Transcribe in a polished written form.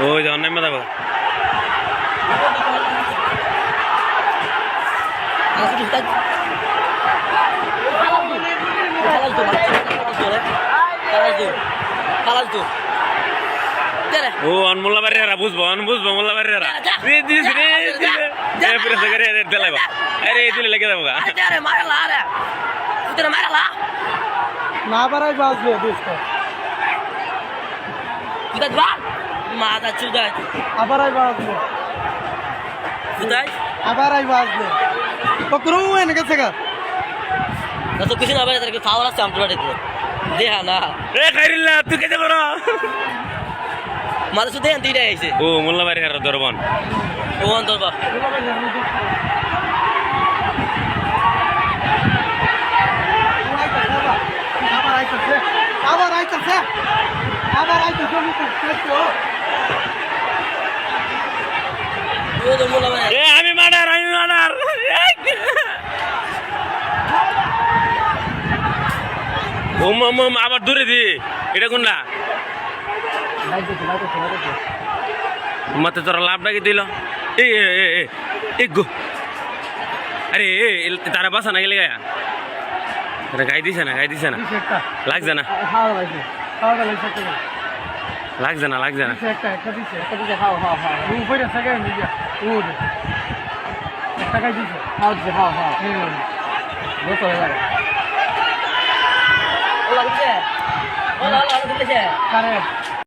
ওই যে অন্যায় মাথা কথা ও অনমোল্লা বাড়িরা বুঝবো বুঝবো মোল্লা বাড়িরা দিলাইবা আরে দিলে লেগে যাবো না বাড়াই বাজবে মাথা চুদাই আবারাই বাজবে চুদাই আবারাই বাজবে পকড়ু এনে গেছে গা তো কিছু না বাইরে তাকে খাওয়া লাগছে আমার বাড়িতে দেহা না এ খাইরিল্লা তুই কেটে করো মাথা শুধু দুইটা আইছে ও মোল্লা বাড়িরা দরবান ও অন্তর বা আবার আইতাছে ও তো মোলা মানে এ আমি মার্ডার আবার দূরে দি এটা কোনটা মাতে তোরা লাভ ডাকি দিল এই গো আরে তারা বাসা না গেলে গায়া তারা গাই দিছে না লাগছে না লাগছে না ও লাগছে ও লাগছে